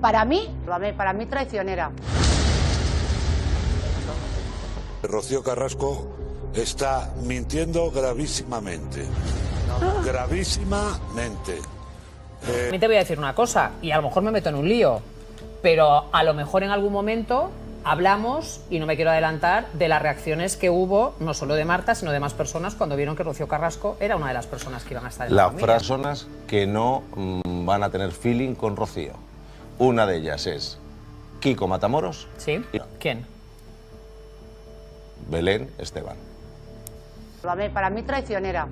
Para mí traicionera. Rocío Carrasco está mintiendo gravísimamente. Gravísimamente. También te voy a decir una cosa, y a lo mejor me meto en un lío, pero a lo mejor en algún momento hablamos, y no me quiero adelantar, de las reacciones que hubo, no solo de Marta, sino de más personas cuando vieron que Rocío Carrasco era una de las personas que iban a estar en la familia. Las personas que no van a tener feeling con Rocío. Una de ellas es Kiko Matamoros. ¿Sí? ¿Quién? Belén Esteban. Para mí traicionera.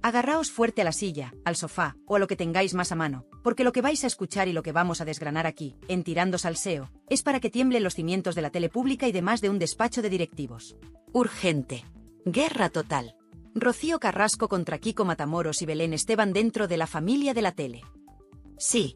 Agarraos fuerte a la silla, al sofá o a lo que tengáis más a mano, porque lo que vais a escuchar y lo que vamos a desgranar aquí, en Tirando Salseo, es para que tiemblen los cimientos de la tele pública y de más de un despacho de directivos. Urgente. Guerra total. Rocío Carrasco contra Kiko Matamoros y Belén Esteban dentro de la familia de la tele. Sí,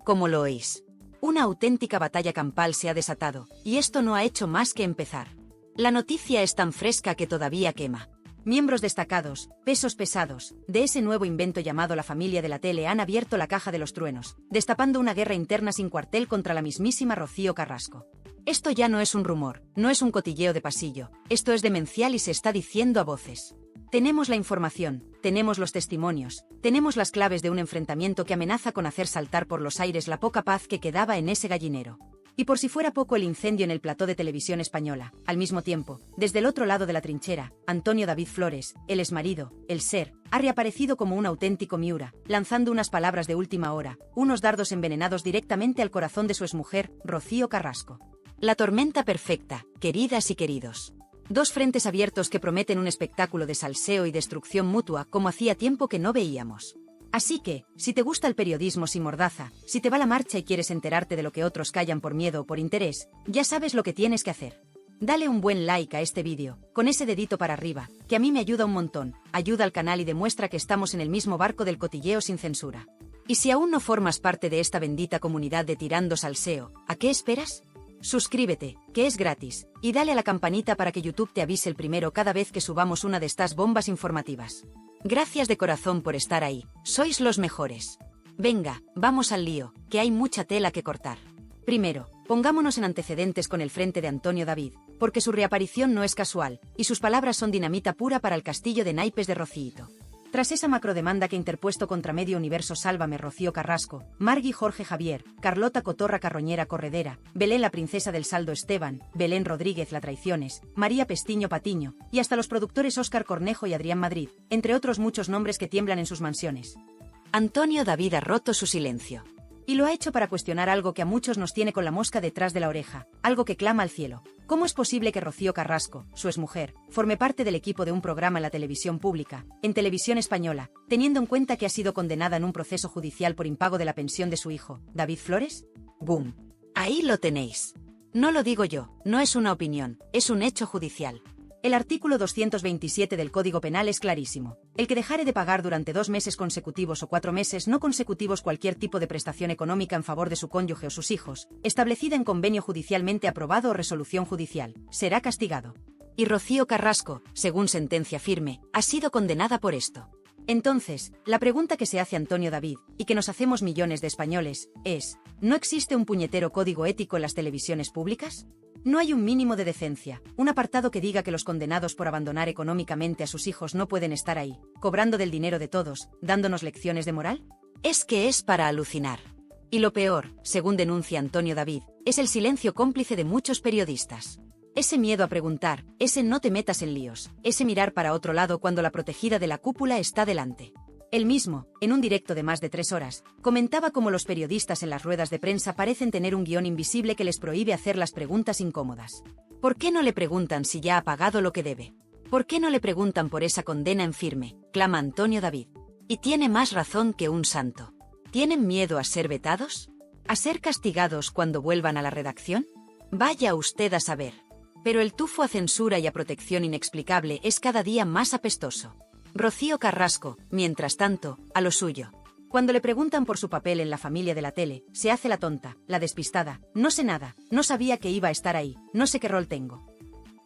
como lo oís. Una auténtica batalla campal se ha desatado, y esto no ha hecho más que empezar. La noticia es tan fresca que todavía quema. Miembros destacados, pesos pesados, de ese nuevo invento llamado la familia de la tele han abierto la caja de los truenos, destapando una guerra interna sin cuartel contra la mismísima Rocío Carrasco. Esto ya no es un rumor, no es un cotilleo de pasillo, esto es demencial y se está diciendo a voces. Tenemos la información, tenemos los testimonios, tenemos las claves de un enfrentamiento que amenaza con hacer saltar por los aires la poca paz que quedaba en ese gallinero. Y por si fuera poco el incendio en el plató de Televisión Española, al mismo tiempo, desde el otro lado de la trinchera, Antonio David Flores, el exmarido, el ser, ha reaparecido como un auténtico Miura, lanzando unas palabras de última hora, unos dardos envenenados directamente al corazón de su exmujer, Rocío Carrasco. La tormenta perfecta, queridas y queridos. Dos frentes abiertos que prometen un espectáculo de salseo y destrucción mutua como hacía tiempo que no veíamos. Así que, si te gusta el periodismo sin mordaza, si te va la marcha y quieres enterarte de lo que otros callan por miedo o por interés, ya sabes lo que tienes que hacer. Dale un buen like a este vídeo, con ese dedito para arriba, que a mí me ayuda un montón, ayuda al canal y demuestra que estamos en el mismo barco del cotilleo sin censura. Y si aún no formas parte de esta bendita comunidad de Tirando Salseo, ¿a qué esperas? Suscríbete, que es gratis, y dale a la campanita para que YouTube te avise el primero cada vez que subamos una de estas bombas informativas. Gracias de corazón por estar ahí, sois los mejores. Venga, vamos al lío, que hay mucha tela que cortar. Primero, pongámonos en antecedentes con el frente de Antonio David, porque su reaparición no es casual, y sus palabras son dinamita pura para el castillo de naipes de Rocíito. Tras esa macrodemanda que ha interpuesto contra Medio Universo Sálvame Rocío Carrasco, Margui Jorge Javier, Carlota Cotorra Carroñera Corredera, Belén la Princesa del Saldo Esteban, Belén Rodríguez La Traiciones, María Pestiño Patiño, y hasta los productores Óscar Cornejo y Adrián Madrid, entre otros muchos nombres que tiemblan en sus mansiones. Antonio David ha roto su silencio. Y lo ha hecho para cuestionar algo que a muchos nos tiene con la mosca detrás de la oreja, algo que clama al cielo. ¿Cómo es posible que Rocío Carrasco, su exmujer, forme parte del equipo de un programa en la televisión pública, en Televisión Española, teniendo en cuenta que ha sido condenada en un proceso judicial por impago de la pensión de su hijo, David Flores? ¡Boom! Ahí lo tenéis. No lo digo yo, no es una opinión, es un hecho judicial. El artículo 227 del Código Penal es clarísimo. El que dejare de pagar durante 2 meses consecutivos o 4 meses no consecutivos cualquier tipo de prestación económica en favor de su cónyuge o sus hijos, establecida en convenio judicialmente aprobado o resolución judicial, será castigado. Y Rocío Carrasco, según sentencia firme, ha sido condenada por esto. Entonces, la pregunta que se hace Antonio David, y que nos hacemos millones de españoles, es, ¿no existe un puñetero código ético en las televisiones públicas? ¿No hay un mínimo de decencia, un apartado que diga que los condenados por abandonar económicamente a sus hijos no pueden estar ahí, cobrando del dinero de todos, dándonos lecciones de moral? Es que es para alucinar. Y lo peor, según denuncia Antonio David, es el silencio cómplice de muchos periodistas. Ese miedo a preguntar, ese no te metas en líos, ese mirar para otro lado cuando la protegida de la cúpula está delante. Él mismo, en un directo de más de 3 horas, comentaba cómo los periodistas en las ruedas de prensa parecen tener un guión invisible que les prohíbe hacer las preguntas incómodas. ¿Por qué no le preguntan si ya ha pagado lo que debe? ¿Por qué no le preguntan por esa condena en firme?, clama Antonio David. Y tiene más razón que un santo. ¿Tienen miedo a ser vetados? ¿A ser castigados cuando vuelvan a la redacción? Vaya usted a saber. Pero el tufo a censura y a protección inexplicable es cada día más apestoso. Rocío Carrasco, mientras tanto, a lo suyo. Cuando le preguntan por su papel en la familia de la tele, se hace la tonta, la despistada, no sé nada, no sabía que iba a estar ahí, no sé qué rol tengo.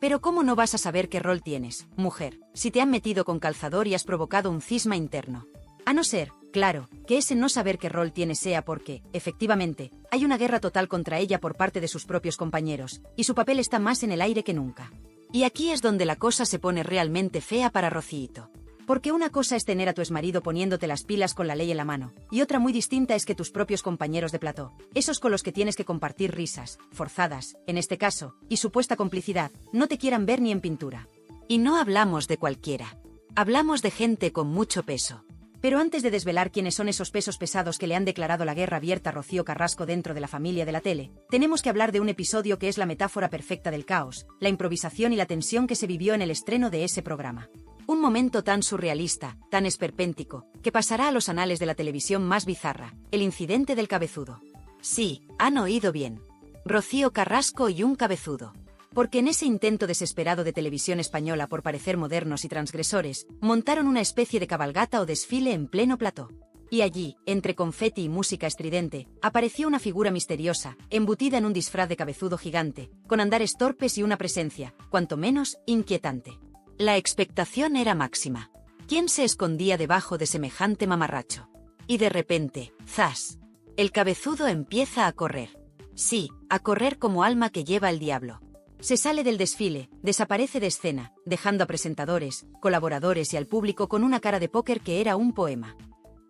Pero ¿cómo no vas a saber qué rol tienes, mujer, si te han metido con calzador y has provocado un cisma interno? A no ser Claro, que ese no saber qué rol tiene sea porque, efectivamente, hay una guerra total contra ella por parte de sus propios compañeros, y su papel está más en el aire que nunca. Y aquí es donde la cosa se pone realmente fea para Rocíito. Porque una cosa es tener a tu exmarido poniéndote las pilas con la ley en la mano, y otra muy distinta es que tus propios compañeros de plató, esos con los que tienes que compartir risas, forzadas, en este caso, y supuesta complicidad, no te quieran ver ni en pintura. Y no hablamos de cualquiera. Hablamos de gente con mucho peso. Pero antes de desvelar quiénes son esos pesos pesados que le han declarado la guerra abierta a Rocío Carrasco dentro de la familia de la tele, tenemos que hablar de un episodio que es la metáfora perfecta del caos, la improvisación y la tensión que se vivió en el estreno de ese programa. Un momento tan surrealista, tan esperpéntico, que pasará a los anales de la televisión más bizarra, el incidente del cabezudo. Sí, han oído bien. Rocío Carrasco y un cabezudo. Porque en ese intento desesperado de Televisión Española por parecer modernos y transgresores, montaron una especie de cabalgata o desfile en pleno plató. Y allí, entre confeti y música estridente, apareció una figura misteriosa, embutida en un disfraz de cabezudo gigante, con andares torpes y una presencia, cuanto menos, inquietante. La expectación era máxima. ¿Quién se escondía debajo de semejante mamarracho? Y de repente, ¡zas! El cabezudo empieza a correr. Sí, a correr como alma que lleva el diablo. Se sale del desfile, desaparece de escena, dejando a presentadores, colaboradores y al público con una cara de póker que era un poema.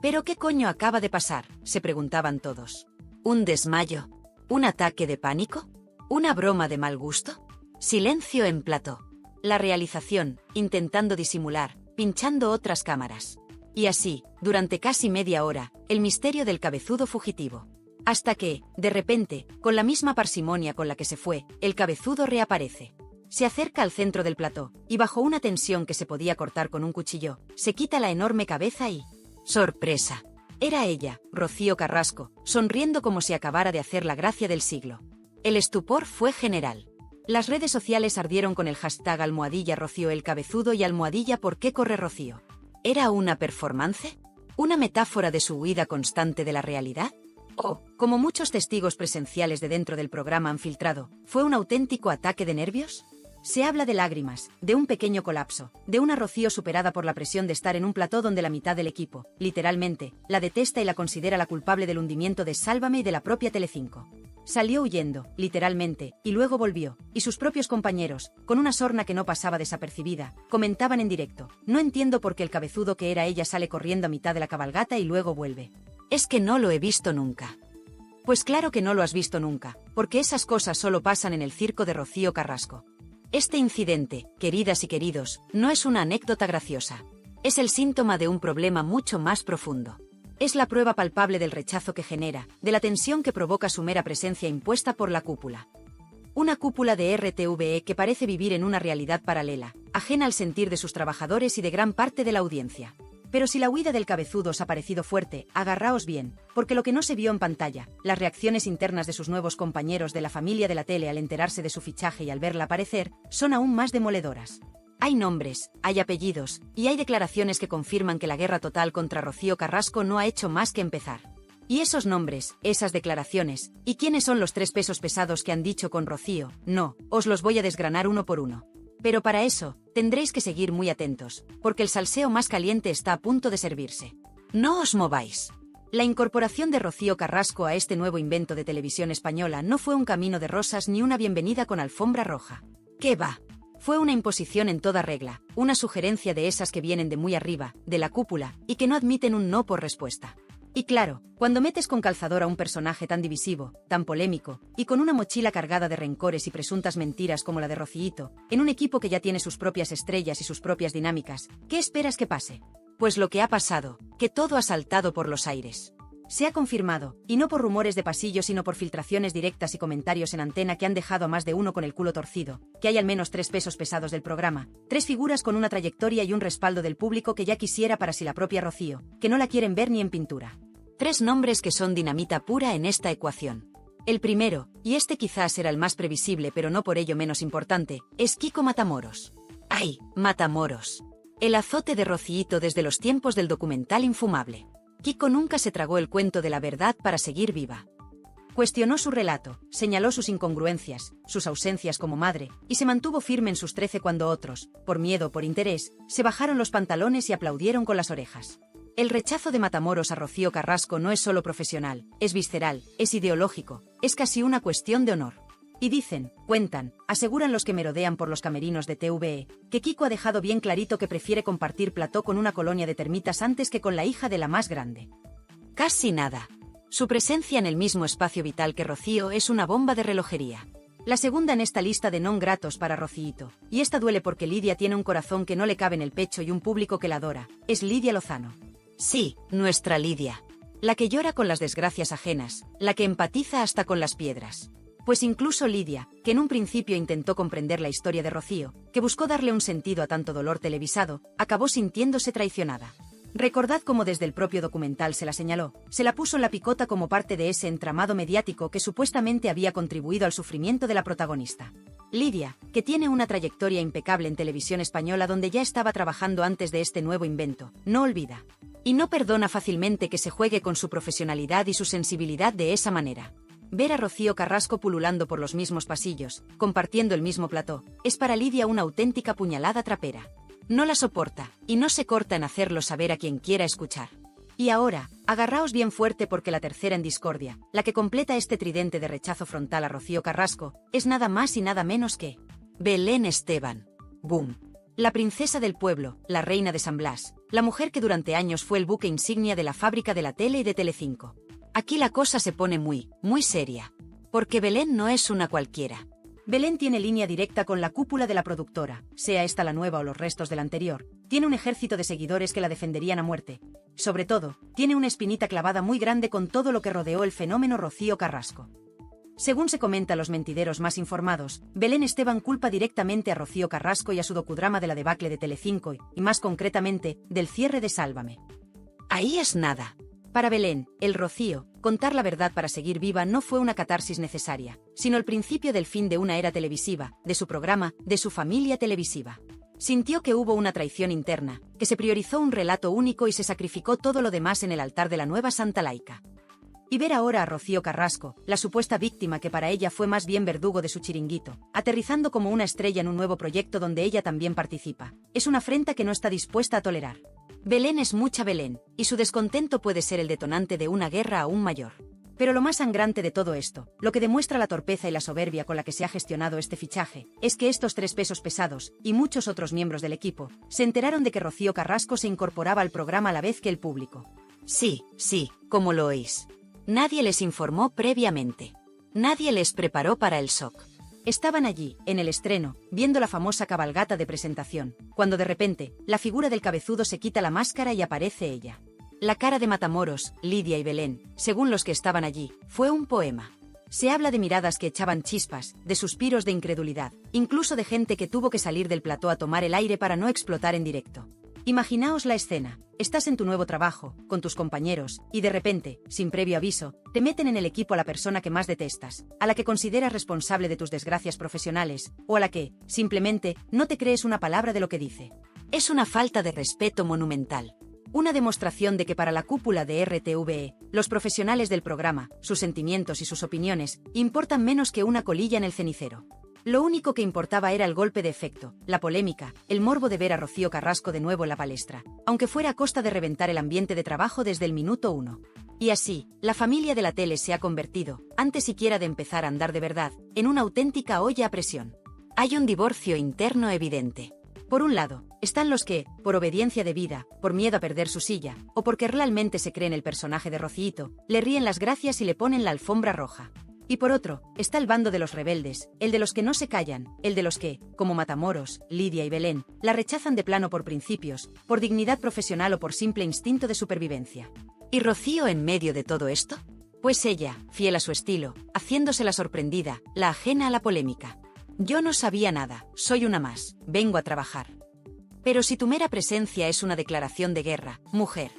¿Pero qué coño acaba de pasar?, se preguntaban todos. ¿Un desmayo? ¿Un ataque de pánico? ¿Una broma de mal gusto? Silencio en plató. La realización, intentando disimular, pinchando otras cámaras. Y así, durante casi media hora, el misterio del cabezudo fugitivo. Hasta que, de repente, con la misma parsimonia con la que se fue, el cabezudo reaparece. Se acerca al centro del plató, y bajo una tensión que se podía cortar con un cuchillo, se quita la enorme cabeza y... ¡sorpresa! Era ella, Rocío Carrasco, sonriendo como si acabara de hacer la gracia del siglo. El estupor fue general. Las redes sociales ardieron con el hashtag #Rocío el cabezudo y #¿Por qué corre Rocío? ¿Era una performance? ¿Una metáfora de su huida constante de la realidad? O, como muchos testigos presenciales de dentro del programa han filtrado, ¿fue un auténtico ataque de nervios? Se habla de lágrimas, de un pequeño colapso, de una Rocío superada por la presión de estar en un plató donde la mitad del equipo, literalmente, la detesta y la considera la culpable del hundimiento de Sálvame y de la propia Telecinco. Salió huyendo, literalmente, y luego volvió, y sus propios compañeros, con una sorna que no pasaba desapercibida, comentaban en directo: no entiendo por qué el cabezudo que era ella sale corriendo a mitad de la cabalgata y luego vuelve. Es que no lo he visto nunca. Pues claro que no lo has visto nunca, porque esas cosas solo pasan en el circo de Rocío Carrasco. Este incidente, queridas y queridos, no es una anécdota graciosa. Es el síntoma de un problema mucho más profundo. Es la prueba palpable del rechazo que genera, de la tensión que provoca su mera presencia impuesta por la cúpula. Una cúpula de RTVE que parece vivir en una realidad paralela, ajena al sentir de sus trabajadores y de gran parte de la audiencia. Pero si la huida del cabezudo os ha parecido fuerte, agarraos bien, porque lo que no se vio en pantalla, las reacciones internas de sus nuevos compañeros de la familia de la tele al enterarse de su fichaje y al verla aparecer, son aún más demoledoras. Hay nombres, hay apellidos, y hay declaraciones que confirman que la guerra total contra Rocío Carrasco no ha hecho más que empezar. Y esos nombres, esas declaraciones, ¿y quiénes son los 3 pesos pesados que han dicho con Rocío? No, os los voy a desgranar uno por uno. Pero para eso, tendréis que seguir muy atentos, porque el salseo más caliente está a punto de servirse. No os mováis. La incorporación de Rocío Carrasco a este nuevo invento de Televisión Española no fue un camino de rosas ni una bienvenida con alfombra roja. ¿Qué va? Fue una imposición en toda regla, una sugerencia de esas que vienen de muy arriba, de la cúpula, y que no admiten un no por respuesta. Y claro, cuando metes con calzador a un personaje tan divisivo, tan polémico, y con una mochila cargada de rencores y presuntas mentiras como la de Rocíito, en un equipo que ya tiene sus propias estrellas y sus propias dinámicas, ¿qué esperas que pase? Pues lo que ha pasado, que todo ha saltado por los aires. Se ha confirmado, y no por rumores de pasillo sino por filtraciones directas y comentarios en antena que han dejado a más de uno con el culo torcido, que hay al menos 3 pesos pesados del programa, 3 figuras con una trayectoria y un respaldo del público que ya quisiera para sí la propia Rocío, que no la quieren ver ni en pintura. 3 nombres que son dinamita pura en esta ecuación. El primero, y este quizás era el más previsible pero no por ello menos importante, es Kiko Matamoros. ¡Ay, Matamoros! El azote de Rocíito desde los tiempos del documental Infumable. Kiko nunca se tragó el cuento de la verdad para seguir viva. Cuestionó su relato, señaló sus incongruencias, sus ausencias como madre, y se mantuvo firme en sus 13 cuando otros, por miedo o por interés, se bajaron los pantalones y aplaudieron con las orejas. El rechazo de Matamoros a Rocío Carrasco no es solo profesional, es visceral, es ideológico, es casi una cuestión de honor. Y dicen, cuentan, aseguran los que merodean por los camerinos de TVE, que Kiko ha dejado bien clarito que prefiere compartir plató con una colonia de termitas antes que con la hija de la más grande. Casi nada. Su presencia en el mismo espacio vital que Rocío es una bomba de relojería. La segunda en esta lista de non gratos para Rocíito, y esta duele porque Lidia tiene un corazón que no le cabe en el pecho y un público que la adora, es Lidia Lozano. Sí, nuestra Lidia. La que llora con las desgracias ajenas, la que empatiza hasta con las piedras. Pues incluso Lidia, que en un principio intentó comprender la historia de Rocío, que buscó darle un sentido a tanto dolor televisado, acabó sintiéndose traicionada. Recordad cómo desde el propio documental se la señaló, se la puso en la picota como parte de ese entramado mediático que supuestamente había contribuido al sufrimiento de la protagonista. Lidia, que tiene una trayectoria impecable en televisión española donde ya estaba trabajando antes de este nuevo invento, no olvida. Y no perdona fácilmente que se juegue con su profesionalidad y su sensibilidad de esa manera. Ver a Rocío Carrasco pululando por los mismos pasillos, compartiendo el mismo plató, es para Lidia una auténtica puñalada trapera. No la soporta, y no se corta en hacerlo saber a quien quiera escuchar. Y ahora, agarraos bien fuerte porque la tercera en discordia, la que completa este tridente de rechazo frontal a Rocío Carrasco, es nada más y nada menos que Belén Esteban. ¡Boom! La princesa del pueblo, la reina de San Blas, la mujer que durante años fue el buque insignia de la fábrica de la tele y de Telecinco. Aquí la cosa se pone muy seria. Porque Belén no es una cualquiera. Belén tiene línea directa con la cúpula de la productora, sea esta la nueva o los restos de la anterior. Tiene un ejército de seguidores que la defenderían a muerte. Sobre todo, tiene una espinita clavada muy grande con todo lo que rodeó el fenómeno Rocío Carrasco. Según se comenta a los mentideros más informados, Belén Esteban culpa directamente a Rocío Carrasco y a su docudrama de la debacle de Telecinco y más concretamente, del cierre de Sálvame. Ahí es nada. Para Belén, el Rocío, contar la verdad para seguir viva no fue una catarsis necesaria, sino el principio del fin de una era televisiva, de su programa, de su familia televisiva. Sintió que hubo una traición interna, que se priorizó un relato único y se sacrificó todo lo demás en el altar de la nueva Santa Laica. Y ver ahora a Rocío Carrasco, la supuesta víctima que para ella fue más bien verdugo de su chiringuito, aterrizando como una estrella en un nuevo proyecto donde ella también participa, es una afrenta que no está dispuesta a tolerar. Belén es mucha Belén, y su descontento puede ser el detonante de una guerra aún mayor. Pero lo más sangrante de todo esto, lo que demuestra la torpeza y la soberbia con la que se ha gestionado este fichaje, es que estos tres pesos pesados, y muchos otros miembros del equipo, se enteraron de que Rocío Carrasco se incorporaba al programa a la vez que el público. Sí, como lo oís. Nadie les informó previamente. Nadie les preparó para el shock. Estaban allí, en el estreno, viendo la famosa cabalgata de presentación, cuando de repente, la figura del cabezudo se quita la máscara y aparece ella. La cara de Matamoros, Lidia y Belén, según los que estaban allí, fue un poema. Se habla de miradas que echaban chispas, de suspiros de incredulidad, incluso de gente que tuvo que salir del plató a tomar el aire para no explotar en directo. Imaginaos la escena, estás en tu nuevo trabajo, con tus compañeros, y de repente, sin previo aviso, te meten en el equipo a la persona que más detestas, a la que consideras responsable de tus desgracias profesionales, o a la que, simplemente, no te crees una palabra de lo que dice. Es una falta de respeto monumental. Una demostración de que para la cúpula de RTVE, los profesionales del programa, sus sentimientos y sus opiniones, importan menos que una colilla en el cenicero. Lo único que importaba era el golpe de efecto, la polémica, el morbo de ver a Rocío Carrasco de nuevo en la palestra, aunque fuera a costa de reventar el ambiente de trabajo desde el minuto 1. Y así, la familia de la tele se ha convertido, antes siquiera de empezar a andar de verdad, en una auténtica olla a presión. Hay un divorcio interno evidente. Por un lado, están los que, por obediencia debida, por miedo a perder su silla, o porque realmente se creen el personaje de Rocíito, le ríen las gracias y le ponen la alfombra roja. Y por otro, está el bando de los rebeldes, el de los que no se callan, el de los que, como Matamoros, Lidia y Belén, la rechazan de plano por principios, por dignidad profesional o por simple instinto de supervivencia. ¿Y Rocío en medio de todo esto? Pues ella, fiel a su estilo, haciéndose la sorprendida, la ajena a la polémica. Yo no sabía nada, soy una más, vengo a trabajar. Pero si tu mera presencia es una declaración de guerra, mujer,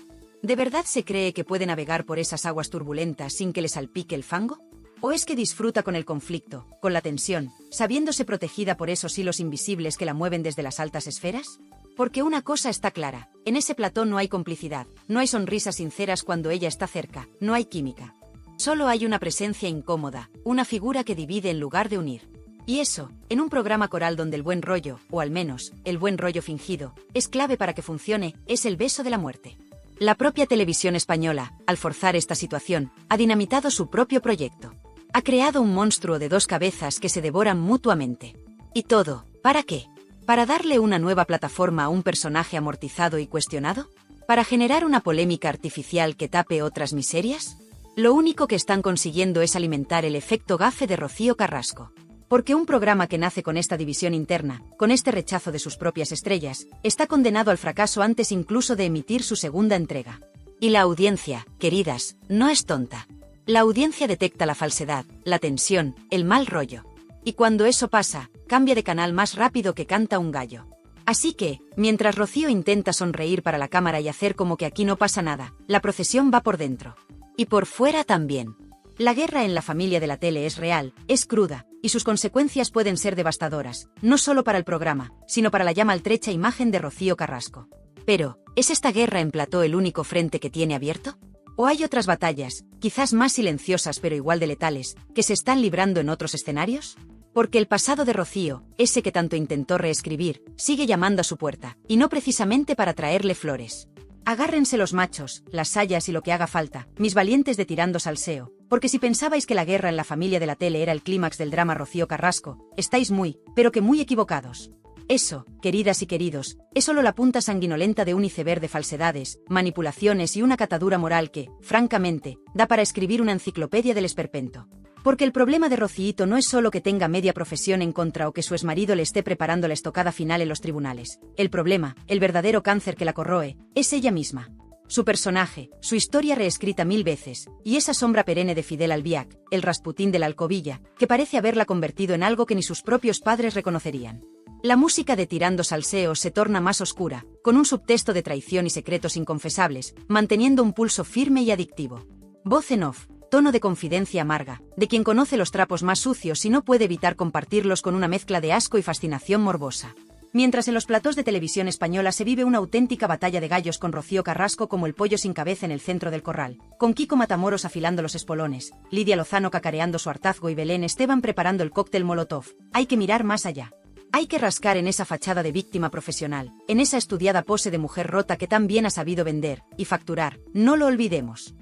¿de verdad se cree que puede navegar por esas aguas turbulentas sin que le salpique el fango? ¿O es que disfruta con el conflicto, con la tensión, sabiéndose protegida por esos hilos invisibles que la mueven desde las altas esferas? Porque una cosa está clara, en ese plató no hay complicidad, no hay sonrisas sinceras cuando ella está cerca, no hay química. Solo hay una presencia incómoda, una figura que divide en lugar de unir. Y eso, en un programa coral donde el buen rollo, o al menos, el buen rollo fingido, es clave para que funcione, es el beso de la muerte. La propia televisión española, al forzar esta situación, ha dinamitado su propio proyecto. Ha creado un monstruo de dos cabezas que se devoran mutuamente. ¿Y todo, para qué? ¿Para darle una nueva plataforma a un personaje amortizado y cuestionado? ¿Para generar una polémica artificial que tape otras miserias? Lo único que están consiguiendo es alimentar el efecto gafe de Rocío Carrasco. Porque un programa que nace con esta división interna, con este rechazo de sus propias estrellas, está condenado al fracaso antes incluso de emitir su segunda entrega. Y la audiencia, queridas, no es tonta. La audiencia detecta la falsedad, la tensión, el mal rollo. Y cuando eso pasa, cambia de canal más rápido que canta un gallo. Así que, mientras Rocío intenta sonreír para la cámara y hacer como que aquí no pasa nada, la procesión va por dentro. Y por fuera también. La guerra en la familia de la tele es real, es cruda, y sus consecuencias pueden ser devastadoras, no solo para el programa, sino para la ya maltrecha imagen de Rocío Carrasco. Pero, ¿es esta guerra en plató el único frente que tiene abierto? ¿O hay otras batallas, quizás más silenciosas pero igual de letales, que se están librando en otros escenarios? Porque el pasado de Rocío, ese que tanto intentó reescribir, sigue llamando a su puerta, y no precisamente para traerle flores. Agárrense los machos, las sayas y lo que haga falta, mis valientes de tirando salseo, porque si pensabais que la guerra en la familia de la tele era el clímax del drama Rocío Carrasco, estáis muy, pero que muy equivocados. Eso, queridas y queridos, es solo la punta sanguinolenta de un iceberg de falsedades, manipulaciones y una catadura moral que, francamente, da para escribir una enciclopedia del esperpento. Porque el problema de Rocíito no es solo que tenga media profesión en contra o que su exmarido le esté preparando la estocada final en los tribunales. El problema, el verdadero cáncer que la corroe, es ella misma. Su personaje, su historia reescrita 1000 veces, y esa sombra perenne de Fidel Albiac, el Rasputín de la Alcobilla, que parece haberla convertido en algo que ni sus propios padres reconocerían. La música de Tirando Salseo se torna más oscura, con un subtexto de traición y secretos inconfesables, manteniendo un pulso firme y adictivo. Voz en off. Tono de confidencia amarga, de quien conoce los trapos más sucios y no puede evitar compartirlos con una mezcla de asco y fascinación morbosa. Mientras en los platós de televisión española se vive una auténtica batalla de gallos con Rocío Carrasco como el pollo sin cabeza en el centro del corral, con Kiko Matamoros afilando los espolones, Lidia Lozano cacareando su hartazgo y Belén Esteban preparando el cóctel Molotov, hay que mirar más allá. Hay que rascar en esa fachada de víctima profesional, en esa estudiada pose de mujer rota que tan bien ha sabido vender y facturar, no lo olvidemos.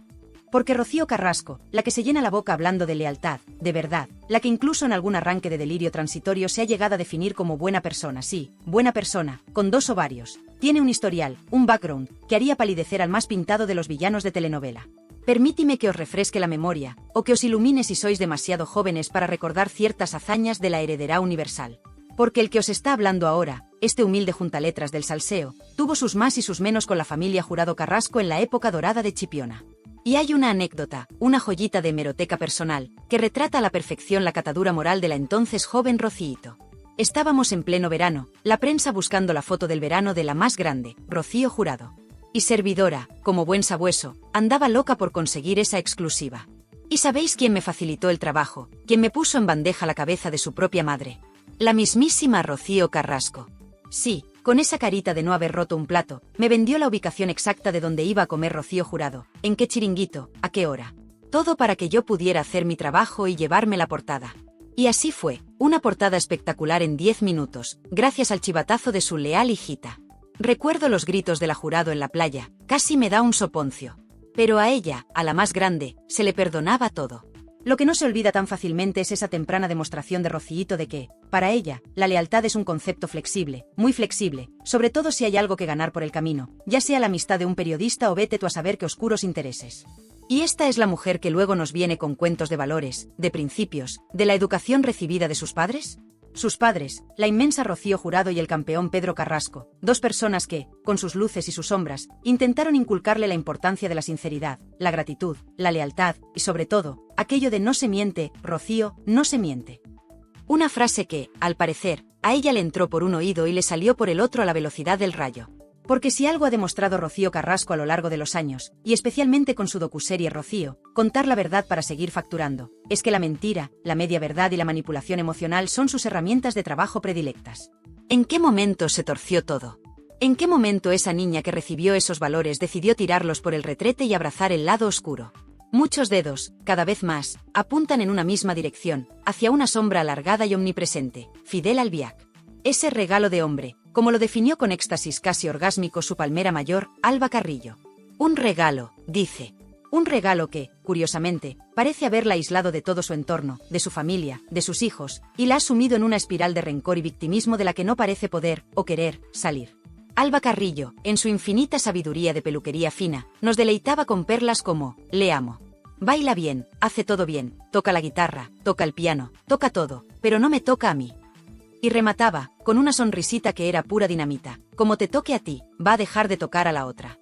Porque Rocío Carrasco, la que se llena la boca hablando de lealtad, de verdad, la que incluso en algún arranque de delirio transitorio se ha llegado a definir como buena persona, sí, buena persona, con 2 ovarios, tiene un historial, un background, que haría palidecer al más pintado de los villanos de telenovela. Permítime que os refresque la memoria, o que os ilumine si sois demasiado jóvenes para recordar ciertas hazañas de la heredera universal. Porque el que os está hablando ahora, este humilde juntaletras del salseo, tuvo sus más y sus menos con la familia Jurado Carrasco en la época dorada de Chipiona. Y hay una anécdota, una joyita de hemeroteca personal, que retrata a la perfección la catadura moral de la entonces joven Rocíito. Estábamos en pleno verano, la prensa buscando la foto del verano de la más grande, Rocío Jurado. Y servidora, como buen sabueso, andaba loca por conseguir esa exclusiva. ¿Y sabéis quién me facilitó el trabajo? ¿Quién me puso en bandeja la cabeza de su propia madre? La mismísima Rocío Carrasco. Sí, con esa carita de no haber roto un plato, me vendió la ubicación exacta de donde iba a comer Rocío Jurado, en qué chiringuito, a qué hora. Todo para que yo pudiera hacer mi trabajo y llevarme la portada. Y así fue, una portada espectacular en 10 minutos, gracias al chivatazo de su leal hijita. Recuerdo los gritos de la Jurado en la playa, casi me da un soponcio. Pero a ella, a la más grande, se le perdonaba todo. Lo que no se olvida tan fácilmente es esa temprana demostración de Rocíito de que, para ella, la lealtad es un concepto flexible, muy flexible, sobre todo si hay algo que ganar por el camino, ya sea la amistad de un periodista o vete tú a saber qué oscuros intereses. Y esta es la mujer que luego nos viene con cuentos de valores, de principios, de la educación recibida de sus padres. Sus padres, la inmensa Rocío Jurado y el campeón Pedro Carrasco, 2 personas que, con sus luces y sus sombras, intentaron inculcarle la importancia de la sinceridad, la gratitud, la lealtad y sobre todo, aquello de no se miente, Rocío, no se miente. Una frase que, al parecer, a ella le entró por un oído y le salió por el otro a la velocidad del rayo. Porque si algo ha demostrado Rocío Carrasco a lo largo de los años, y especialmente con su docuserie Rocío, contar la verdad para seguir facturando, es que la mentira, la media verdad y la manipulación emocional son sus herramientas de trabajo predilectas. ¿En qué momento se torció todo? ¿En qué momento esa niña que recibió esos valores decidió tirarlos por el retrete y abrazar el lado oscuro? Muchos dedos, cada vez más, apuntan en una misma dirección, hacia una sombra alargada y omnipresente, Fidel Albiac. Ese regalo de hombre, como lo definió con éxtasis casi orgásmico su palmera mayor, Alba Carrillo. Un regalo, dice. Un regalo que, curiosamente, parece haberla aislado de todo su entorno, de su familia, de sus hijos, y la ha sumido en una espiral de rencor y victimismo de la que no parece poder, o querer, salir. Alba Carrillo, en su infinita sabiduría de peluquería fina, nos deleitaba con perlas como, le amo. Baila bien, hace todo bien, toca la guitarra, toca el piano, toca todo, pero no me toca a mí. Y remataba, con una sonrisita que era pura dinamita, como te toque a ti, va a dejar de tocar a la otra.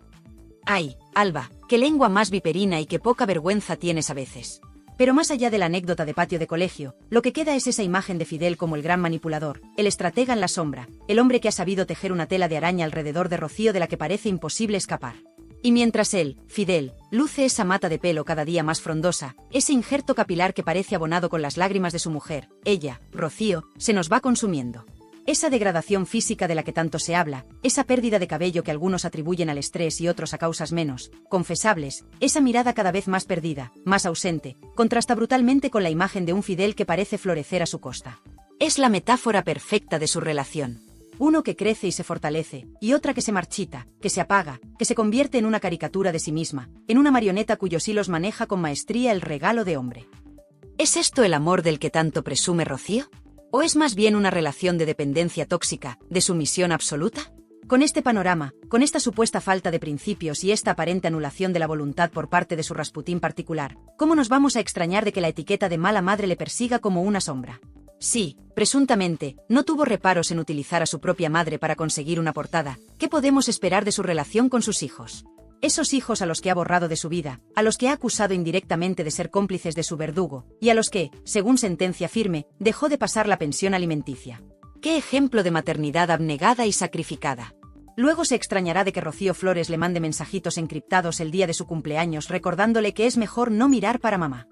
Ay, Alba, qué lengua más viperina y qué poca vergüenza tienes a veces. Pero más allá de la anécdota de patio de colegio, lo que queda es esa imagen de Fidel como el gran manipulador, el estratega en la sombra, el hombre que ha sabido tejer una tela de araña alrededor de Rocío de la que parece imposible escapar. Y mientras él, Fidel, luce esa mata de pelo cada día más frondosa, ese injerto capilar que parece abonado con las lágrimas de su mujer, ella, Rocío, se nos va consumiendo. Esa degradación física de la que tanto se habla, esa pérdida de cabello que algunos atribuyen al estrés y otros a causas menos confesables, esa mirada cada vez más perdida, más ausente, contrasta brutalmente con la imagen de un Fidel que parece florecer a su costa. Es la metáfora perfecta de su relación. Uno que crece y se fortalece, y otra que se marchita, que se apaga, que se convierte en una caricatura de sí misma, en una marioneta cuyos hilos maneja con maestría el regalo de hombre. ¿Es esto el amor del que tanto presume Rocío? ¿O es más bien una relación de dependencia tóxica, de sumisión absoluta? Con este panorama, con esta supuesta falta de principios y esta aparente anulación de la voluntad por parte de su Rasputín particular, ¿cómo nos vamos a extrañar de que la etiqueta de mala madre le persiga como una sombra? Sí, presuntamente, no tuvo reparos en utilizar a su propia madre para conseguir una portada. ¿Qué podemos esperar de su relación con sus hijos? Esos hijos a los que ha borrado de su vida, a los que ha acusado indirectamente de ser cómplices de su verdugo, y a los que, según sentencia firme, dejó de pasar la pensión alimenticia. ¡Qué ejemplo de maternidad abnegada y sacrificada! Luego se extrañará de que Rocío Flores le mande mensajitos encriptados el día de su cumpleaños recordándole que es mejor no mirar para mamá.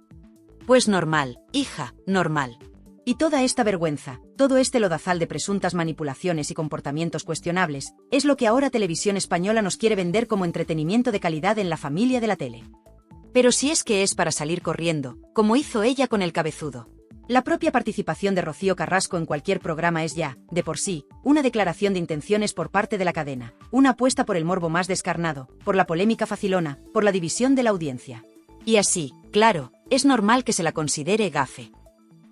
Pues normal, hija, normal. Y toda esta vergüenza, todo este lodazal de presuntas manipulaciones y comportamientos cuestionables, es lo que ahora Televisión Española nos quiere vender como entretenimiento de calidad en la familia de la tele. Pero si es que es para salir corriendo, como hizo ella con El Cabezudo. La propia participación de Rocío Carrasco en cualquier programa es ya, de por sí, una declaración de intenciones por parte de la cadena, una apuesta por el morbo más descarnado, por la polémica facilona, por la división de la audiencia. Y así, claro, es normal que se la considere gafe.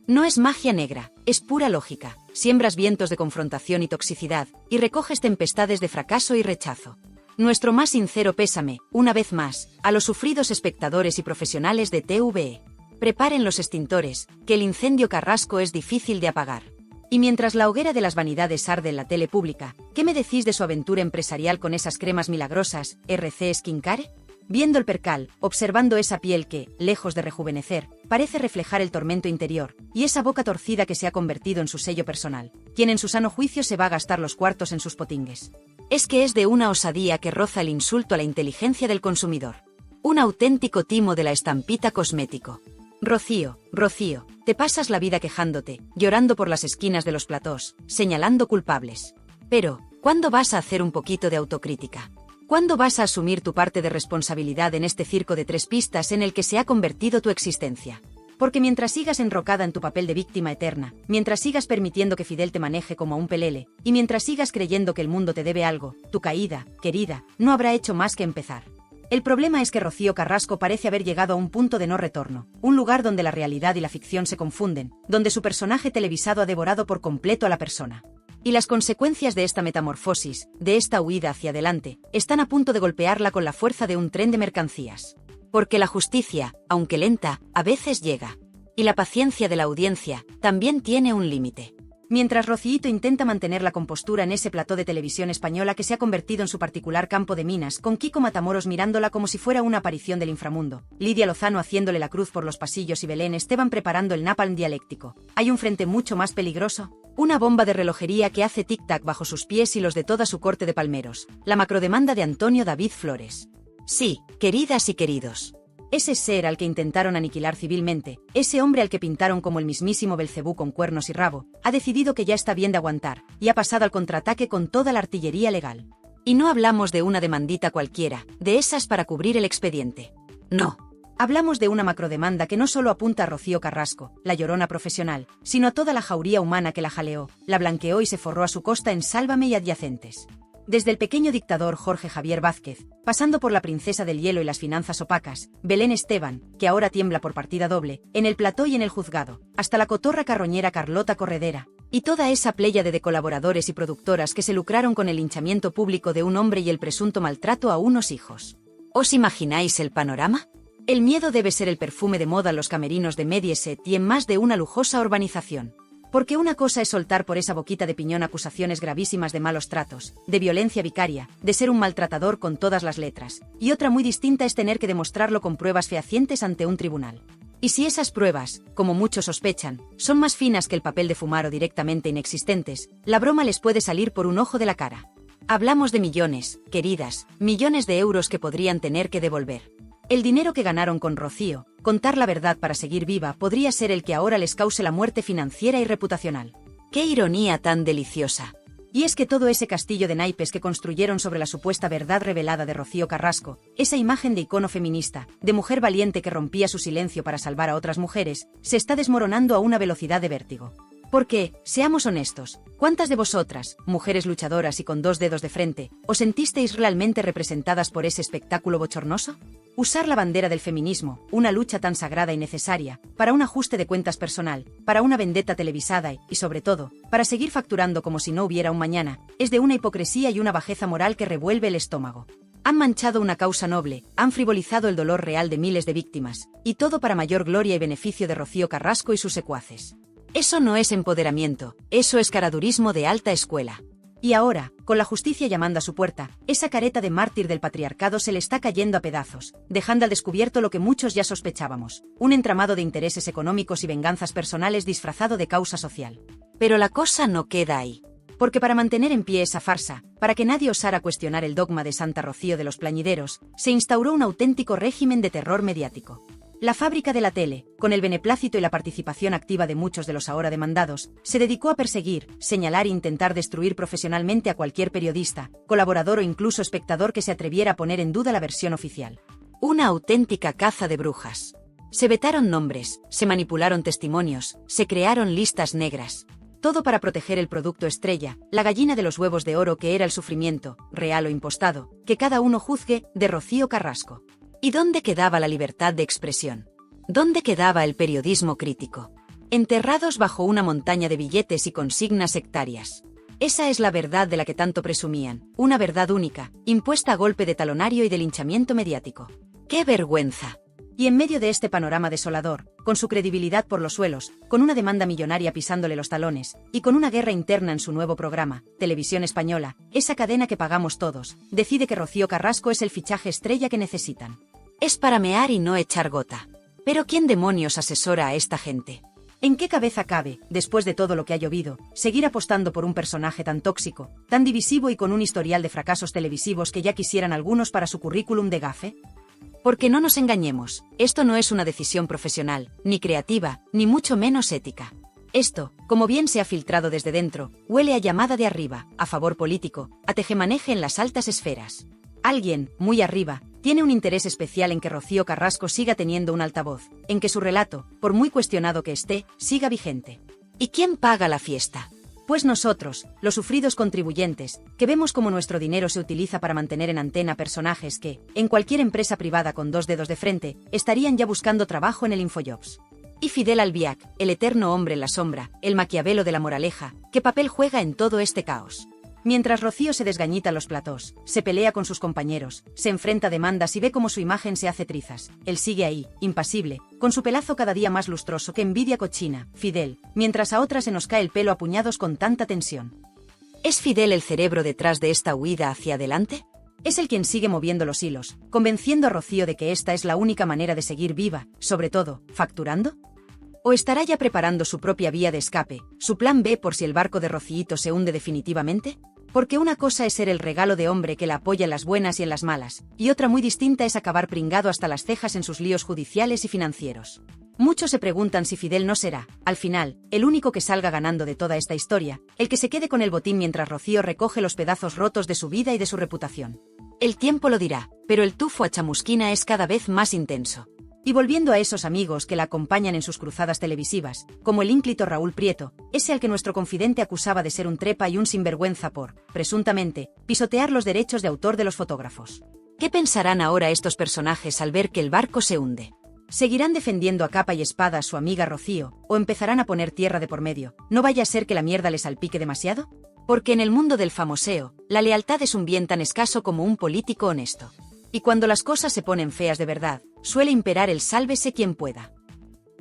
No es magia negra, es pura lógica. Siembras vientos de confrontación y toxicidad, y recoges tempestades de fracaso y rechazo. Nuestro más sincero pésame, una vez más, a los sufridos espectadores y profesionales de TVE. Preparen los extintores, que el incendio Carrasco es difícil de apagar. Y mientras la hoguera de las vanidades arde en la tele pública, ¿qué me decís de su aventura empresarial con esas cremas milagrosas, RC Skincare? Viendo el percal, observando esa piel que, lejos de rejuvenecer, parece reflejar el tormento interior, y esa boca torcida que se ha convertido en su sello personal, quien en su sano juicio se va a gastar los cuartos en sus potingues. Es que es de una osadía que roza el insulto a la inteligencia del consumidor. Un auténtico timo de la estampita cosmético. Rocío, Rocío, te pasas la vida quejándote, llorando por las esquinas de los platós, señalando culpables. Pero, ¿cuándo vas a hacer un poquito de autocrítica? ¿Cuándo vas a asumir tu parte de responsabilidad en este circo de tres pistas en el que se ha convertido tu existencia? Porque mientras sigas enrocada en tu papel de víctima eterna, mientras sigas permitiendo que Fidel te maneje como a un pelele, y mientras sigas creyendo que el mundo te debe algo, tu caída, querida, no habrá hecho más que empezar. El problema es que Rocío Carrasco parece haber llegado a un punto de no retorno, un lugar donde la realidad y la ficción se confunden, donde su personaje televisado ha devorado por completo a la persona. Y las consecuencias de esta metamorfosis, de esta huida hacia adelante, están a punto de golpearla con la fuerza de un tren de mercancías. Porque la justicia, aunque lenta, a veces llega. Y la paciencia de la audiencia también tiene un límite. Mientras Rocíito intenta mantener la compostura en ese plató de Televisión Española que se ha convertido en su particular campo de minas, con Kiko Matamoros mirándola como si fuera una aparición del inframundo, Lidia Lozano haciéndole la cruz por los pasillos y Belén Esteban preparando el napalm dialéctico, ¿hay un frente mucho más peligroso? Una bomba de relojería que hace tic-tac bajo sus pies y los de toda su corte de palmeros, la macrodemanda de Antonio David Flores. Sí, queridas y queridos. Ese ser al que intentaron aniquilar civilmente, ese hombre al que pintaron como el mismísimo Belcebú con cuernos y rabo, ha decidido que ya está bien de aguantar, y ha pasado al contraataque con toda la artillería legal. Y no hablamos de una demandita cualquiera, de esas para cubrir el expediente. No. Hablamos de una macrodemanda que no solo apunta a Rocío Carrasco, la llorona profesional, sino a toda la jauría humana que la jaleó, la blanqueó y se forró a su costa en Sálvame y adyacentes. Desde el pequeño dictador Jorge Javier Vázquez, pasando por la princesa del hielo y las finanzas opacas, Belén Esteban, que ahora tiembla por partida doble, en el plató y en el juzgado, hasta la cotorra carroñera Carlota Corredera, y toda esa pléyade de colaboradores y productoras que se lucraron con el linchamiento público de un hombre y el presunto maltrato a unos hijos. ¿Os imagináis el panorama? El miedo debe ser el perfume de moda en los camerinos de Mediaset y en más de una lujosa urbanización. Porque una cosa es soltar por esa boquita de piñón acusaciones gravísimas de malos tratos, de violencia vicaria, de ser un maltratador con todas las letras, y otra muy distinta es tener que demostrarlo con pruebas fehacientes ante un tribunal. Y si esas pruebas, como muchos sospechan, son más finas que el papel de fumar o directamente inexistentes, la broma les puede salir por un ojo de la cara. Hablamos de millones, queridas, millones de euros que podrían tener que devolver. El dinero que ganaron con Rocío, contar la verdad para seguir viva, podría ser el que ahora les cause la muerte financiera y reputacional. ¡Qué ironía tan deliciosa! Y es que todo ese castillo de naipes que construyeron sobre la supuesta verdad revelada de Rocío Carrasco, esa imagen de icono feminista, de mujer valiente que rompía su silencio para salvar a otras mujeres, se está desmoronando a una velocidad de vértigo. Porque, seamos honestos, ¿cuántas de vosotras, mujeres luchadoras y con dos dedos de frente, os sentisteis realmente representadas por ese espectáculo bochornoso? Usar la bandera del feminismo, una lucha tan sagrada y necesaria, para un ajuste de cuentas personal, para una vendetta televisada y, sobre todo, para seguir facturando como si no hubiera un mañana, es de una hipocresía y una bajeza moral que revuelve el estómago. Han manchado una causa noble, han frivolizado el dolor real de miles de víctimas, y todo para mayor gloria y beneficio de Rocío Carrasco y sus secuaces. Eso no es empoderamiento, eso es caradurismo de alta escuela. Y ahora, con la justicia llamando a su puerta, esa careta de mártir del patriarcado se le está cayendo a pedazos, dejando al descubierto lo que muchos ya sospechábamos, un entramado de intereses económicos y venganzas personales disfrazado de causa social. Pero la cosa no queda ahí. Porque para mantener en pie esa farsa, para que nadie osara cuestionar el dogma de Santa Rocío de los Plañideros, se instauró un auténtico régimen de terror mediático. La fábrica de la tele, con el beneplácito y la participación activa de muchos de los ahora demandados, se dedicó a perseguir, señalar e intentar destruir profesionalmente a cualquier periodista, colaborador o incluso espectador que se atreviera a poner en duda la versión oficial. Una auténtica caza de brujas. Se vetaron nombres, se manipularon testimonios, se crearon listas negras. Todo para proteger el producto estrella, la gallina de los huevos de oro que era el sufrimiento, real o impostado, que cada uno juzgue, de Rocío Carrasco. ¿Y dónde quedaba la libertad de expresión? ¿Dónde quedaba el periodismo crítico? Enterrados bajo una montaña de billetes y consignas sectarias. Esa es la verdad de la que tanto presumían, una verdad única, impuesta a golpe de talonario y de linchamiento mediático. ¡Qué vergüenza! Y en medio de este panorama desolador, con su credibilidad por los suelos, con una demanda millonaria pisándole los talones, y con una guerra interna en su nuevo programa, Televisión Española, esa cadena que pagamos todos, decide que Rocío Carrasco es el fichaje estrella que necesitan. Es para mear y no echar gota. Pero ¿quién demonios asesora a esta gente? ¿En qué cabeza cabe, después de todo lo que ha llovido, seguir apostando por un personaje tan tóxico, tan divisivo y con un historial de fracasos televisivos que ya quisieran algunos para su currículum de gafe? Porque no nos engañemos, esto no es una decisión profesional, ni creativa, ni mucho menos ética. Esto, como bien se ha filtrado desde dentro, huele a llamada de arriba, a favor político, a tejemaneje en las altas esferas. Alguien, muy arriba, tiene un interés especial en que Rocío Carrasco siga teniendo un altavoz, en que su relato, por muy cuestionado que esté, siga vigente. ¿Y quién paga la fiesta? Pues nosotros, los sufridos contribuyentes, que vemos cómo nuestro dinero se utiliza para mantener en antena personajes que, en cualquier empresa privada con dos dedos de frente, estarían ya buscando trabajo en el Infojobs. Y Fidel Albiac, el eterno hombre en la sombra, el Maquiavelo de la moraleja, ¿qué papel juega en todo este caos? Mientras Rocío se desgañita los platós, se pelea con sus compañeros, se enfrenta a demandas y ve cómo su imagen se hace trizas, él sigue ahí, impasible, con su pelazo cada día más lustroso que envidia cochina, Fidel, mientras a otras se nos cae el pelo a puñados con tanta tensión. ¿Es Fidel el cerebro detrás de esta huida hacia adelante? Es el quien sigue moviendo los hilos, convenciendo a Rocío de que esta es la única manera de seguir viva, sobre todo, facturando. ¿O estará ya preparando su propia vía de escape, su plan B por si el barco de Rocíito se hunde definitivamente? Porque una cosa es ser el regalo de hombre que la apoya en las buenas y en las malas, y otra muy distinta es acabar pringado hasta las cejas en sus líos judiciales y financieros. Muchos se preguntan si Fidel no será, al final, el único que salga ganando de toda esta historia, el que se quede con el botín mientras Rocío recoge los pedazos rotos de su vida y de su reputación. El tiempo lo dirá, pero el tufo a chamusquina es cada vez más intenso. Y volviendo a esos amigos que la acompañan en sus cruzadas televisivas, como el ínclito Raúl Prieto, ese al que nuestro confidente acusaba de ser un trepa y un sinvergüenza por, presuntamente, pisotear los derechos de autor de los fotógrafos. ¿Qué pensarán ahora estos personajes al ver que el barco se hunde? ¿Seguirán defendiendo a capa y espada a su amiga Rocío, o empezarán a poner tierra de por medio? ¿No vaya a ser que la mierda les salpique demasiado? Porque en el mundo del famoseo, la lealtad es un bien tan escaso como un político honesto. Y cuando las cosas se ponen feas de verdad, suele imperar el sálvese quien pueda.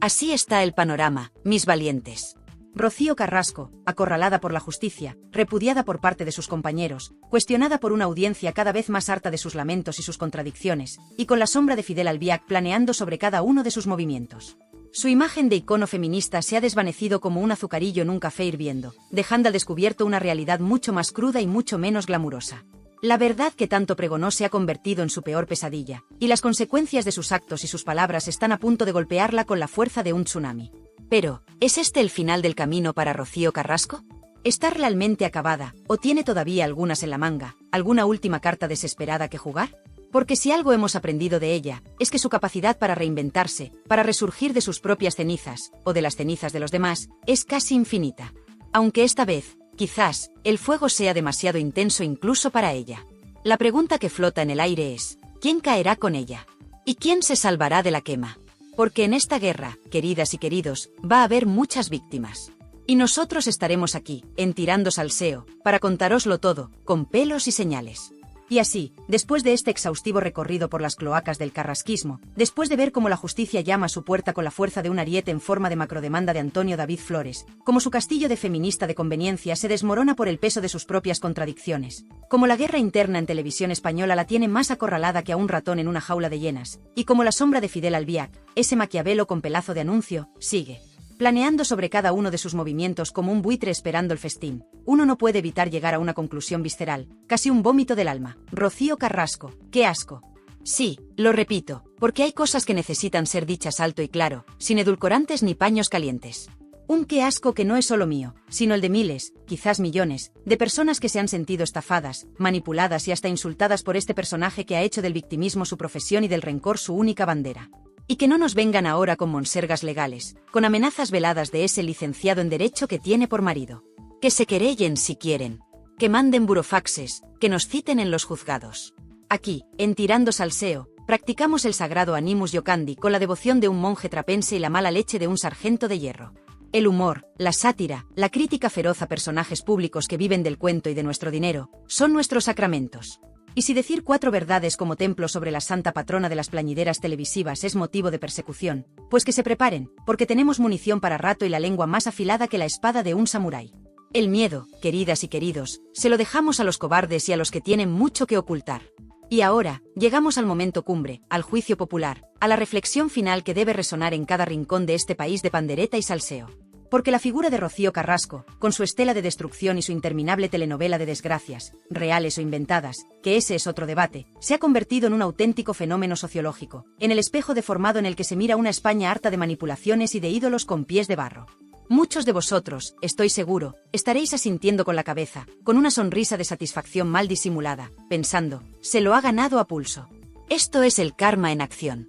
Así está el panorama, mis valientes. Rocío Carrasco, acorralada por la justicia, repudiada por parte de sus compañeros, cuestionada por una audiencia cada vez más harta de sus lamentos y sus contradicciones, y con la sombra de Fidel Albiac planeando sobre cada uno de sus movimientos. Su imagen de icono feminista se ha desvanecido como un azucarillo en un café hirviendo, dejando al descubierto una realidad mucho más cruda y mucho menos glamurosa. La verdad que tanto pregonó se ha convertido en su peor pesadilla, y las consecuencias de sus actos y sus palabras están a punto de golpearla con la fuerza de un tsunami. Pero, ¿es este el final del camino para Rocío Carrasco? ¿Está realmente acabada, o tiene todavía algunas en la manga, alguna última carta desesperada que jugar? Porque si algo hemos aprendido de ella, es que su capacidad para reinventarse, para resurgir de sus propias cenizas, o de las cenizas de los demás, es casi infinita. Aunque esta vez, quizás, el fuego sea demasiado intenso incluso para ella. La pregunta que flota en el aire es, ¿quién caerá con ella? ¿Y quién se salvará de la quema? Porque en esta guerra, queridas y queridos, va a haber muchas víctimas. Y nosotros estaremos aquí, en Tirando Salseo, para contároslo todo, con pelos y señales. Y así, después de este exhaustivo recorrido por las cloacas del carrasquismo, después de ver cómo la justicia llama a su puerta con la fuerza de un ariete en forma de macrodemanda de Antonio David Flores, como su castillo de feminista de conveniencia se desmorona por el peso de sus propias contradicciones, como la guerra interna en televisión española la tiene más acorralada que a un ratón en una jaula de hienas, y como la sombra de Fidel Albiac, ese Maquiavelo con pelazo de anuncio, sigue planeando sobre cada uno de sus movimientos como un buitre esperando el festín, uno no puede evitar llegar a una conclusión visceral, casi un vómito del alma. Rocío Carrasco, ¡qué asco! Sí, lo repito, porque hay cosas que necesitan ser dichas alto y claro, sin edulcorantes ni paños calientes. Un qué asco que no es solo mío, sino el de miles, quizás millones, de personas que se han sentido estafadas, manipuladas y hasta insultadas por este personaje que ha hecho del victimismo su profesión y del rencor su única bandera. Y que no nos vengan ahora con monsergas legales, con amenazas veladas de ese licenciado en Derecho que tiene por marido. Que se querellen si quieren. Que manden burofaxes, que nos citen en los juzgados. Aquí, en Tirando Salseo, practicamos el sagrado Animus Iocandi con la devoción de un monje trapense y la mala leche de un sargento de hierro. El humor, la sátira, la crítica feroz a personajes públicos que viven del cuento y de nuestro dinero, son nuestros sacramentos. Y si decir 4 verdades como templo sobre la santa patrona de las plañideras televisivas es motivo de persecución, pues que se preparen, porque tenemos munición para rato y la lengua más afilada que la espada de un samurái. El miedo, queridas y queridos, se lo dejamos a los cobardes y a los que tienen mucho que ocultar. Y ahora, llegamos al momento cumbre, al juicio popular, a la reflexión final que debe resonar en cada rincón de este país de pandereta y salseo. Porque la figura de Rocío Carrasco, con su estela de destrucción y su interminable telenovela de desgracias, reales o inventadas, que ese es otro debate, se ha convertido en un auténtico fenómeno sociológico, en el espejo deformado en el que se mira una España harta de manipulaciones y de ídolos con pies de barro. Muchos de vosotros, estoy seguro, estaréis asintiendo con la cabeza, con una sonrisa de satisfacción mal disimulada, pensando, se lo ha ganado a pulso. Esto es el karma en acción.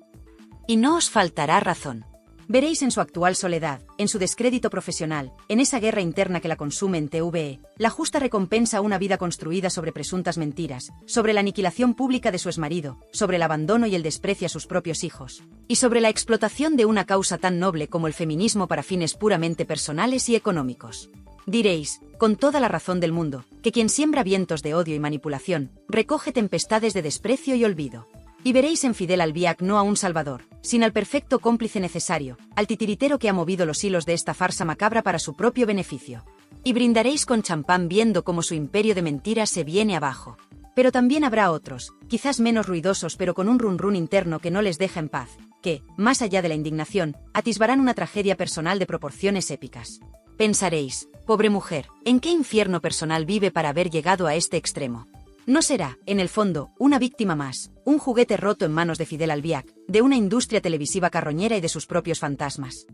Y no os faltará razón. Veréis en su actual soledad, en su descrédito profesional, en esa guerra interna que la consume en TVE, la justa recompensa a una vida construida sobre presuntas mentiras, sobre la aniquilación pública de su exmarido, sobre el abandono y el desprecio a sus propios hijos, y sobre la explotación de una causa tan noble como el feminismo para fines puramente personales y económicos. Diréis, con toda la razón del mundo, que quien siembra vientos de odio y manipulación, recoge tempestades de desprecio y olvido. Y veréis en Fidel Albiac no a un salvador, sino al perfecto cómplice necesario, al titiritero que ha movido los hilos de esta farsa macabra para su propio beneficio. Y brindaréis con champán viendo cómo su imperio de mentiras se viene abajo. Pero también habrá otros, quizás menos ruidosos pero con un run run interno que no les deja en paz, que, más allá de la indignación, atisbarán una tragedia personal de proporciones épicas. Pensaréis, pobre mujer, ¿en qué infierno personal vive para haber llegado a este extremo? No será, en el fondo, una víctima más, un juguete roto en manos de Fidel Albiac, de una industria televisiva carroñera y de sus propios fantasmas.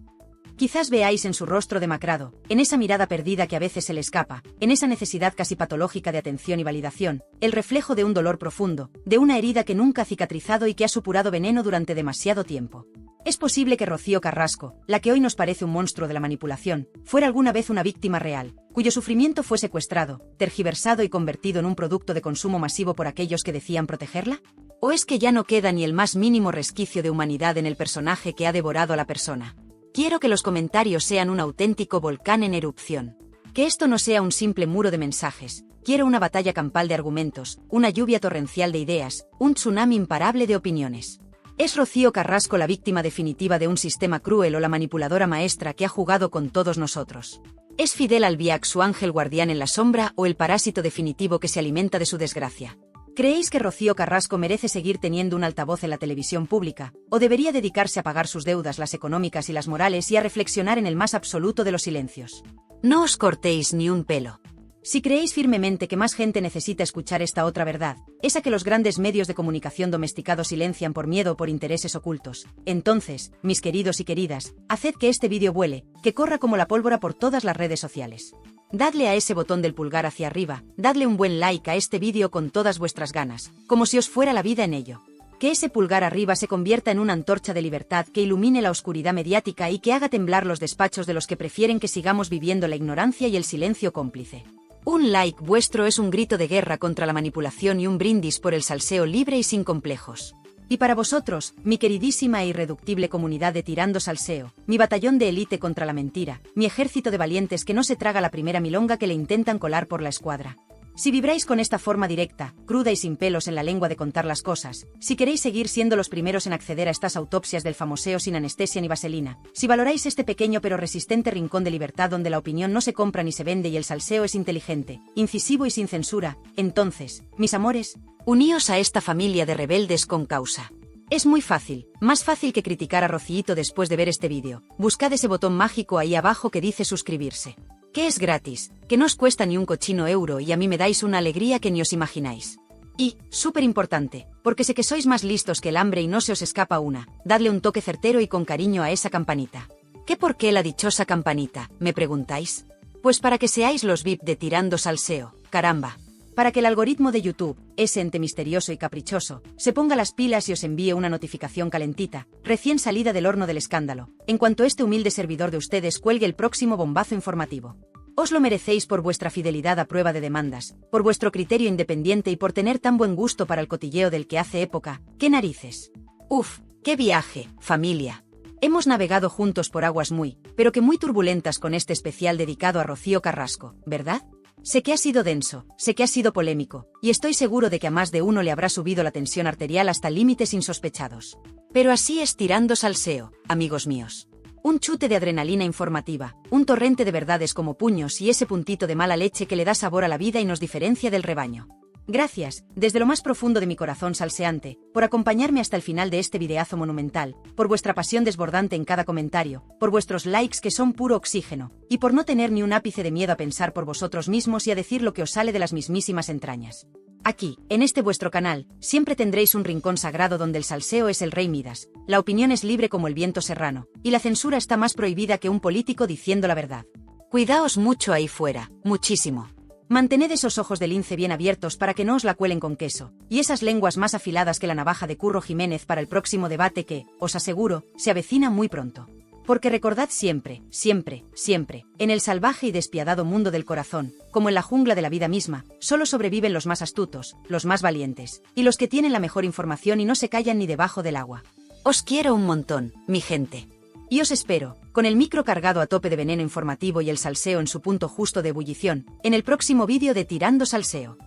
Quizás veáis en su rostro demacrado, en esa mirada perdida que a veces se le escapa, en esa necesidad casi patológica de atención y validación, el reflejo de un dolor profundo, de una herida que nunca ha cicatrizado y que ha supurado veneno durante demasiado tiempo. Es posible que Rocío Carrasco, la que hoy nos parece un monstruo de la manipulación, fuera alguna vez una víctima real, cuyo sufrimiento fue secuestrado, tergiversado y convertido en un producto de consumo masivo por aquellos que decían protegerla. ¿O es que ya no queda ni el más mínimo resquicio de humanidad en el personaje que ha devorado a la persona? Quiero que los comentarios sean un auténtico volcán en erupción. Que esto no sea un simple muro de mensajes. Quiero una batalla campal de argumentos, una lluvia torrencial de ideas, un tsunami imparable de opiniones. ¿Es Rocío Carrasco la víctima definitiva de un sistema cruel o la manipuladora maestra que ha jugado con todos nosotros? ¿Es Fidel Albiac su ángel guardián en la sombra o el parásito definitivo que se alimenta de su desgracia? ¿Creéis que Rocío Carrasco merece seguir teniendo un altavoz en la televisión pública, o debería dedicarse a pagar sus deudas, las económicas y las morales, y a reflexionar en el más absoluto de los silencios? No os cortéis ni un pelo. Si creéis firmemente que más gente necesita escuchar esta otra verdad, esa que los grandes medios de comunicación domesticados silencian por miedo o por intereses ocultos, entonces, mis queridos y queridas, haced que este vídeo vuele, que corra como la pólvora por todas las redes sociales. Dadle a ese botón del pulgar hacia arriba, dadle un buen like a este vídeo con todas vuestras ganas, como si os fuera la vida en ello. Que ese pulgar arriba se convierta en una antorcha de libertad que ilumine la oscuridad mediática y que haga temblar los despachos de los que prefieren que sigamos viviendo la ignorancia y el silencio cómplice. Un like vuestro es un grito de guerra contra la manipulación y un brindis por el salseo libre y sin complejos. Y para vosotros, mi queridísima e irreductible comunidad de Tirando Salseo, mi batallón de élite contra la mentira, mi ejército de valientes que no se traga la primera milonga que le intentan colar por la escuadra. Si vibráis con esta forma directa, cruda y sin pelos en la lengua de contar las cosas, si queréis seguir siendo los primeros en acceder a estas autopsias del famoseo sin anestesia ni vaselina, si valoráis este pequeño pero resistente rincón de libertad donde la opinión no se compra ni se vende y el salseo es inteligente, incisivo y sin censura, entonces, mis amores, uníos a esta familia de rebeldes con causa. Es muy fácil, más fácil que criticar a Rocíito después de ver este vídeo. Buscad ese botón mágico ahí abajo que dice suscribirse. Que es gratis, que no os cuesta ni un cochino euro y a mí me dais una alegría que ni os imagináis. Y, súper importante, porque sé que sois más listos que el hambre y no se os escapa una, dadle un toque certero y con cariño a esa campanita. ¿Qué por qué la dichosa campanita, me preguntáis? Pues para que seáis los VIP de Tirando Salseo, caramba. Para que el algoritmo de YouTube, ese ente misterioso y caprichoso, se ponga las pilas y os envíe una notificación calentita, recién salida del horno del escándalo, en cuanto este humilde servidor de ustedes cuelgue el próximo bombazo informativo. Os lo merecéis por vuestra fidelidad a prueba de demandas, por vuestro criterio independiente y por tener tan buen gusto para el cotilleo del que hace época. ¡Qué narices! ¡Uf! ¡Qué viaje, familia! Hemos navegado juntos por aguas muy, pero que muy turbulentas con este especial dedicado a Rocío Carrasco, ¿verdad? Sé que ha sido denso, sé que ha sido polémico, y estoy seguro de que a más de uno le habrá subido la tensión arterial hasta límites insospechados. Pero así es Tirando Salseo, amigos míos. Un chute de adrenalina informativa, un torrente de verdades como puños y ese puntito de mala leche que le da sabor a la vida y nos diferencia del rebaño. Gracias, desde lo más profundo de mi corazón salseante, por acompañarme hasta el final de este videazo monumental, por vuestra pasión desbordante en cada comentario, por vuestros likes que son puro oxígeno, y por no tener ni un ápice de miedo a pensar por vosotros mismos y a decir lo que os sale de las mismísimas entrañas. Aquí, en este vuestro canal, siempre tendréis un rincón sagrado donde el salseo es el rey Midas, la opinión es libre como el viento serrano, y la censura está más prohibida que un político diciendo la verdad. Cuidaos mucho ahí fuera, muchísimo. Mantened esos ojos de lince bien abiertos para que no os la cuelen con queso, y esas lenguas más afiladas que la navaja de Curro Jiménez para el próximo debate que, os aseguro, se avecina muy pronto. Porque recordad siempre, siempre, siempre, en el salvaje y despiadado mundo del corazón, como en la jungla de la vida misma, solo sobreviven los más astutos, los más valientes, y los que tienen la mejor información y no se callan ni debajo del agua. Os quiero un montón, mi gente. Y os espero, con el micro cargado a tope de veneno informativo y el salseo en su punto justo de ebullición, en el próximo vídeo de Tirando Salseo.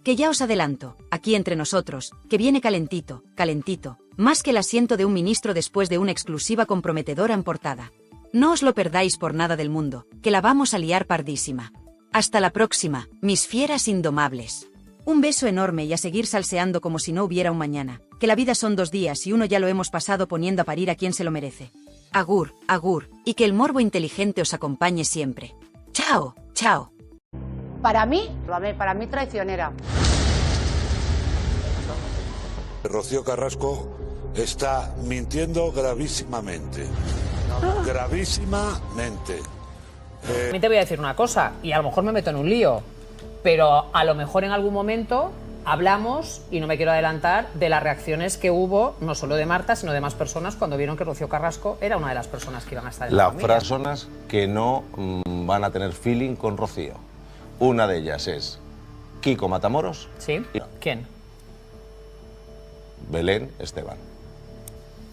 Que ya os adelanto, aquí entre nosotros, que viene calentito, calentito, más que el asiento de un ministro después de una exclusiva comprometedora en portada. No os lo perdáis por nada del mundo, que la vamos a liar pardísima. Hasta la próxima, mis fieras indomables. Un beso enorme y a seguir salseando como si no hubiera un mañana, que la vida son 2 días y uno ya lo hemos pasado poniendo a parir a quien se lo merece. Agur, agur, y que el morbo inteligente os acompañe siempre. Chao, chao. Para mí traicionera. Rocío Carrasco está mintiendo gravísimamente. Gravísimamente. También te voy a decir una cosa, y a lo mejor me meto en un lío, pero a lo mejor en algún momento hablamos, y no me quiero adelantar, de las reacciones que hubo, no solo de Marta, sino de más personas, cuando vieron que Rocío Carrasco era una de las personas que iban a estar en la familia. Las personas que no van a tener feeling con Rocío. Una de ellas es Kiko Matamoros. ¿Sí? ¿Quién? Belén Esteban.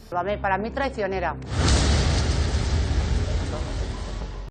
Para mí traicionera.